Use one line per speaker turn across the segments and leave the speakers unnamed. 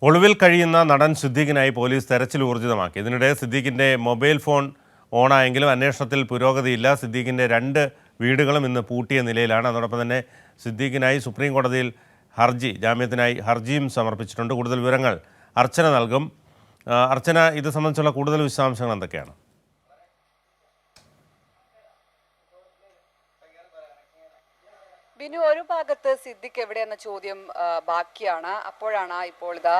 ഒളിവിൽ കഴിയുന്ന നടൻ സിദ്ദീഖിനായി പോലീസ് തെരച്ചിൽ ഊർജിതമാക്കി. ഇതിനിടെ സിദ്ദീഖിൻ്റെ മൊബൈൽ ഫോൺ ഓണായെങ്കിലും അന്വേഷണത്തിൽ പുരോഗതിയില്ല. സിദ്ദീഖിൻ്റെ 2 വീടുകളും ഇന്ന് പൂട്ടിയ നിലയിലാണ്. അതോടൊപ്പം തന്നെ സിദ്ദീഖിനായി സുപ്രീം കോടതിയിൽ ജാമ്യത്തിനായി ഹർജിയും സമർപ്പിച്ചിട്ടുണ്ട്. കൂടുതൽ വിവരങ്ങൾ അർച്ചന നൽകും. അർച്ചന, ഇത് സംബന്ധിച്ചുള്ള കൂടുതൽ വിശദാംശങ്ങൾ എന്തൊക്കെയാണ്?
ബിനു, ഒരു ഭാഗത്ത് സിദ്ദിഖ് എവിടെയെന്ന ചോദ്യം ബാക്കിയാണ്. അപ്പോഴാണ് ഇപ്പോൾ ഇതാ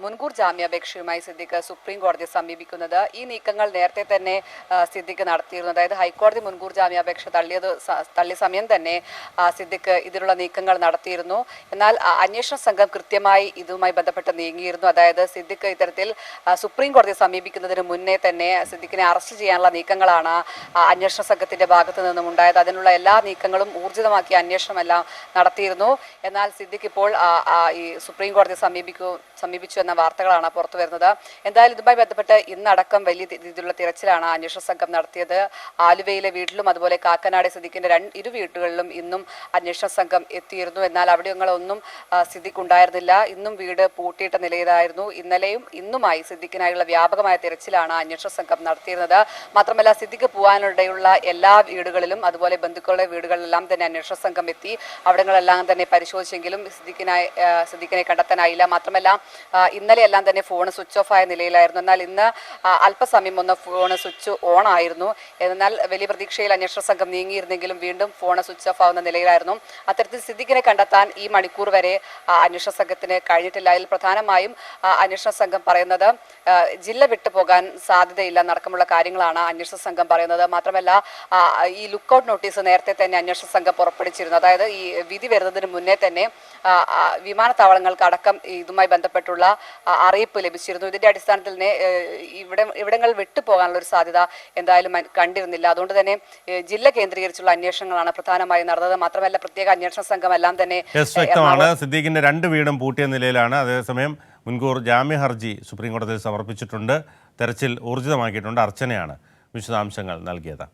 മുൻകൂർ ജാമ്യാപേക്ഷയുമായി സിദ്ദിഖ് സുപ്രീം കോടതിയെ സമീപിക്കുന്നത്. ഈ നീക്കങ്ങൾ നേരത്തെ തന്നെ സിദ്ദിഖ് നടത്തിയിരുന്നു. അതായത് ഹൈക്കോടതി മുൻകൂർ ജാമ്യാപേക്ഷ തള്ളിയ സമയം തന്നെ സിദ്ദിഖ് ഇതിനുള്ള നീക്കങ്ങൾ നടത്തിയിരുന്നു. എന്നാൽ അന്വേഷണ സംഘം കൃത്യമായി ഇതുമായി ബന്ധപ്പെട്ട് നീങ്ങിയിരുന്നു. അതായത് സിദ്ദിഖ് ഇത്തരത്തിൽ സുപ്രീം കോടതിയെ സമീപിക്കുന്നതിന് മുന്നേ തന്നെ സിദ്ദിഖിനെ അറസ്റ്റ് ചെയ്യാനുള്ള നീക്കങ്ങളാണ് അന്വേഷണ സംഘത്തിന്റെ ഭാഗത്തു നിന്നും ഉണ്ടായത്. അതിനുള്ള എല്ലാ നീക്കങ്ങളും ഊർജിതമാക്കിയ അന്വേഷണം എല്ലാം നടത്തിയിരുന്നു. എന്നാൽ സിദ്ദിഖ് ഇപ്പോൾ ഈ സുപ്രീം കോടതിയെ സമീപിച്ചു എന്ന വാർത്തകളാണ് പുറത്തു വരുന്നത്. എന്തായാലും ഇതുമായി ബന്ധപ്പെട്ട് ഇന്നടക്കം വലിയ രീതിയിലുള്ള തിരച്ചിലാണ് അന്വേഷണ സംഘം നടത്തിയത്. ആലുവയിലെ വീട്ടിലും അതുപോലെ കാക്കനാട് സിദ്ദിഖിന്റെ 2 വീടുകളിലും ഇന്നും അന്വേഷണ സംഘം എത്തിയിരുന്നു. എന്നാൽ അവിടെയൊന്നും സിദ്ദിഖ് ഉണ്ടായിരുന്നില്ല. ഇന്നും വീട് പൂട്ടിയിട്ട നിലയിലായിരുന്നു. ഇന്നലെയും ഇന്നുമായി സിദ്ദിഖിനായുള്ള വ്യാപകമായ തിരച്ചിലാണ് അന്വേഷണ സംഘം നടത്തിയിരുന്നത്. മാത്രമല്ല, സിദ്ദിഖ് പോകാനിടയുള്ള എല്ലാ വീടുകളിലും അതുപോലെ ബന്ധുക്കളുടെ വീടുകളിലെല്ലാം തന്നെ അന്വേഷണ സംഘം എത്തി. അവിടങ്ങളെല്ലാം തന്നെ പരിശോധിച്ചെങ്കിലും സിദ്ദിഖിനെ കണ്ടെത്താനായില്ല. മാത്രമല്ല, ഇന്നലെ എല്ലാം തന്നെ ഫോൺ സ്വിച്ച് ഓഫ് ആയ നിലയിലായിരുന്നു. എന്നാൽ ഇന്ന് അല്പസമയം ഒന്ന് ഫോൺ സ്വിച്ച് ഓൺ ആയിരുന്നു. എന്നാൽ വലിയ പ്രതീക്ഷയിൽ അന്വേഷണ സംഘം നീങ്ങിയിരുന്നെങ്കിലും വീണ്ടും ഫോൺ സ്വിച്ച് ഓഫ് ആവുന്ന നിലയിലായിരുന്നു. അത്തരത്തിൽ സിദ്ദിഖിനെ കണ്ടെത്താൻ ഈ മണിക്കൂർ വരെ അന്വേഷണ സംഘത്തിന് കഴിഞ്ഞിട്ടില്ല. അതിൽ പ്രധാനമായും അന്വേഷണ സംഘം പറയുന്നത് ജില്ല വിട്ടു പോകാൻ സാധ്യതയില്ല എന്നടക്കമുള്ള കാര്യങ്ങളാണ് അന്വേഷണ സംഘം പറയുന്നത്. മാത്രമല്ല, ഈ ലുക്കൌട്ട് നോട്ടീസ് നേരത്തെ തന്നെ അന്വേഷണ സംഘം പുറപ്പെടുവിച്ചിരുന്നു. അതായത് ഈ വിധി വരുന്നതിന് മുന്നേ തന്നെ വിമാനത്താവളങ്ങൾക്ക് അടക്കം ഇതുമായി ബന്ധപ്പെട്ടുള്ള അറിയിപ്പ് ലഭിച്ചിരുന്നു. ഇതിന്റെ അടിസ്ഥാനത്തിൽ തന്നെ ഇവിടങ്ങൾ വിട്ടുപോകാനുള്ള ഒരു സാധ്യത എന്തായാലും കണ്ടിരുന്നില്ല. അതുകൊണ്ട് തന്നെ ജില്ല കേന്ദ്രീകരിച്ചുള്ള അന്വേഷണങ്ങളാണ് പ്രധാനമായും നടന്നത്. മാത്രമല്ല, പ്രത്യേക അന്വേഷണ സംഘം എല്ലാം തന്നെ
വ്യക്തമാണ്. സിദ്ദീഖിന്റെ 2 വീടും പൂട്ടിയ നിലയിലാണ്. അതേസമയം മുൻകൂർ ജാമ്യ ഹർജി സുപ്രീം കോടതിയിൽ സമർപ്പിച്ചിട്ടുണ്ട്. തെരച്ചിൽ ഊർജിതമാക്കിയിട്ടുണ്ട്. അർച്ചനയാണ് വിശദാംശങ്ങൾ നൽകിയത്.